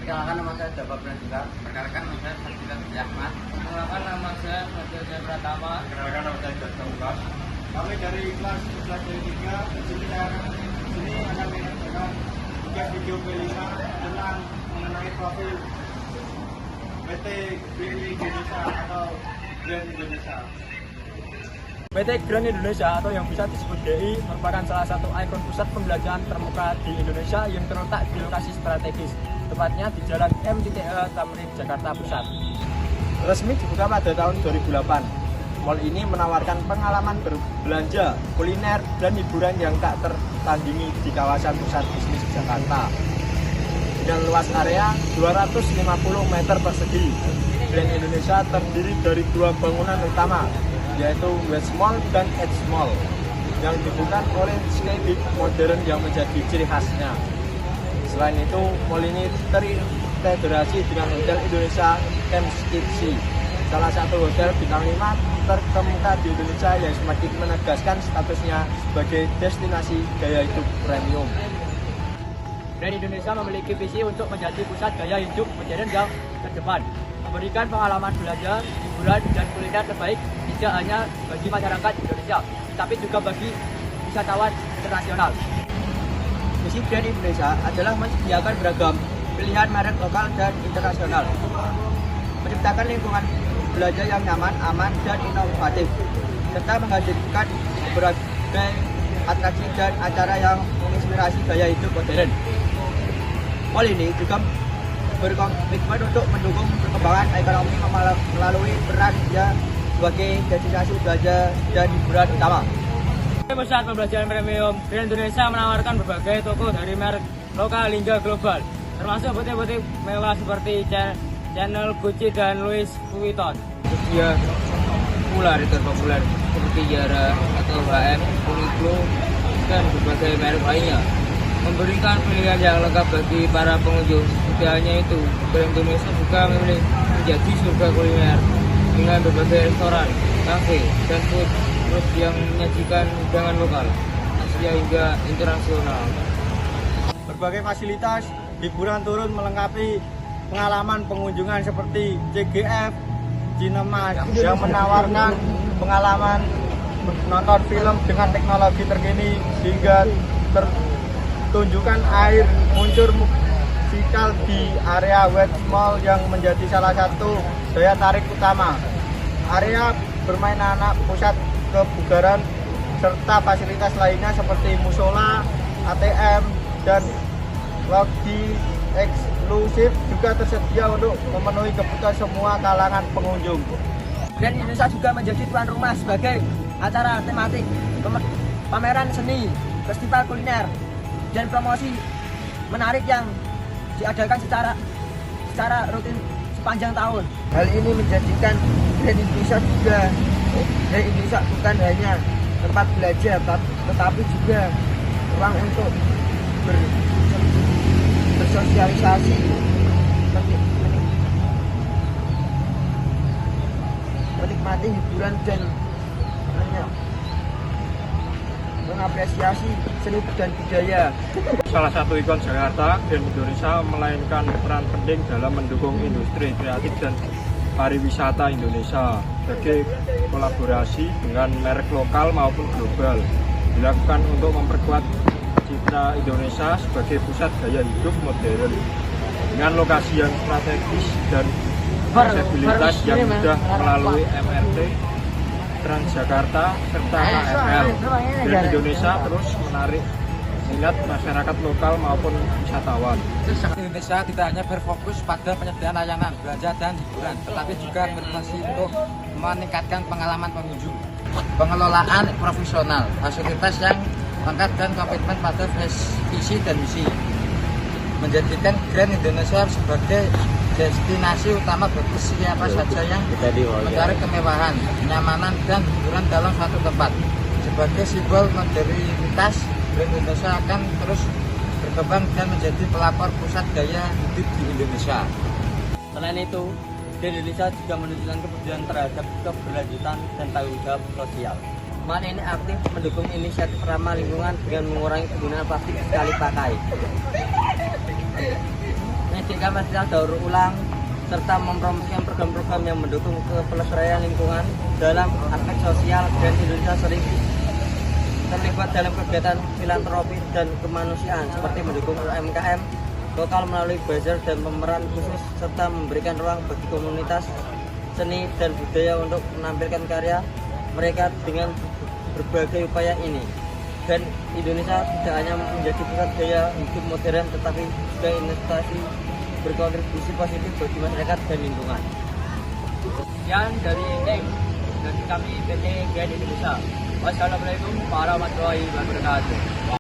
Perkenalkan, nama saya Jabab Pranjika. Perkenalkan, nama saya Fadilah Ahmad. Perkenalkan, nama saya Fadil Pratama. Perkenalkan, nama saya Jodhong Bas. Kami dari kelas 11 dari 3 sini akan menyampaikan tugas video P5 tentang mengenai profil PT Grand Indonesia atau Grand Indonesia. PT Grand Indonesia atau yang bisa disebut GI merupakan salah satu ikon pusat pembelajaran terbuka di Indonesia yang terletak di lokasi strategis, tepatnya di Jalan MTTE Tamrin, Jakarta Pusat. Resmi dibuka pada tahun 2008. Mall ini menawarkan pengalaman berbelanja, kuliner, dan hiburan yang tak tertandingi di kawasan pusat bisnis Jakarta. Dengan luas area 250 meter persegi, Grand Indonesia terdiri dari dua bangunan utama, yaitu West Mall dan Edge Mall, yang dibuka oleh skybig modern yang menjadi ciri khasnya. Selain itu, mall ini terintegrasi dengan Hotel Indonesia Camp Kitsi, salah satu hotel bintang 5 terkemuka di Indonesia yang semakin menegaskan statusnya sebagai destinasi gaya hidup premium. Grand Indonesia memiliki visi untuk menjadi pusat gaya hidup modern yang terdepan, memberikan pengalaman belanja, hiburan, dan kuliner terbaik tidak hanya bagi masyarakat Indonesia, tapi juga bagi wisatawan internasional. Misi Grand Indonesia adalah menyediakan beragam pilihan merek lokal dan internasional, menciptakan lingkungan belanja yang nyaman, aman, dan inovatif, serta menghadirkan berbagai atraksi dan acara yang menginspirasi gaya hidup modern. Mall ini juga berkomitmen untuk mendukung perkembangan ekonomi melalui peran dia sebagai destinasi belanja dan hiburan utama. Pusat pembelajaran premium Grand Indonesia menawarkan berbagai toko dari merek lokal hingga global, termasuk butik-butik mewah seperti Chanel, Gucci, dan Louis Vuitton. Tersedia pula retail populer seperti Zara atau H&M, Uniqlo, dan berbagai merek lainnya, memberikan pilihan yang lengkap bagi para pengunjung. Tidak hanya itu, Grand Indonesia juga menjadi surga kuliner dengan berbagai restoran, kafe, dan food truck yang menyajikan hidangan lokal, Asia hingga internasional. Berbagai fasilitas hiburan turun melengkapi pengalaman pengunjungan seperti CGF, Cinema yang menawarkan pengalaman menonton film dengan teknologi terkini hingga tertunjukkan air muncul musikal di area West Mall yang menjadi salah satu daya tarik utama. Area bermain anak, pusat kebugaran, serta fasilitas lainnya seperti musola, ATM, dan logi eksklusif juga tersedia untuk memenuhi kebutuhan semua kalangan pengunjung. Grand Indonesia juga menjadi tuan rumah sebagai acara tematik, pameran seni, festival kuliner, dan promosi menarik yang diadakan secara rutin sepanjang tahun. Hal ini menjadikan Grand Indonesia bukan hanya tempat belajar, tetapi juga ruang untuk bersosialisasi, menikmati hiburan, dan mengapresiasi seni dan budaya. Salah satu ikon Jakarta, Grand Indonesia memainkan peran penting dalam mendukung industri kreatif dan pariwisata Indonesia sebagai kolaborasi dengan merek lokal maupun global, dilakukan untuk memperkuat citra Indonesia sebagai pusat gaya hidup modern dengan lokasi yang strategis dan aksesibilitas yang mudah melalui MRT, Transjakarta, serta KRL. Grand Indonesia terus menarik minat masyarakat lokal maupun wisatawan. Indonesia tidak hanya berfokus pada penyediaan layanan belanja dan hiburan, tetapi juga berfungsi untuk meningkatkan pengalaman pengunjung. Pengelolaan profesional, fasilitas yang lengkap, dan komitmen pada visi dan misi menjadikan Grand Indonesia sebagai destinasi utama bagi siapa saja yang mencari kemewahan, kenyamanan, dan hiburan dalam satu tempat. Sebagai simbol modernitas, Grand Indonesia akan terus berkembang dan menjadi pelopor pusat gaya hidup di Indonesia. Selain itu, Grand Indonesia juga menunjukkan kepedulian terhadap keberlanjutan dan tanggung jawab sosial. Mall ini aktif mendukung inisiatif ramah lingkungan dengan mengurangi penggunaan plastik sekali pakai. menyediakan fasilitas daur ulang, serta mempromosikan program-program yang mendukung pelestarian lingkungan. Dalam aspek sosial, Grand Indonesia sering terlibat dalam kegiatan filantropi dan kemanusiaan seperti mendukung UMKM lokal melalui bazar dan pemeran khusus, serta memberikan ruang bagi komunitas seni dan budaya untuk menampilkan karya mereka. Dengan berbagai upaya ini, dan Indonesia tidak hanya menjadi pusat gaya hidup modern, tetapi juga investasi berkontribusi positif bagi masyarakat dan lingkungan. Sekian dari kami PT Grand Indonesia. Wassalamualaikum warahmatullahi wabarakatuh.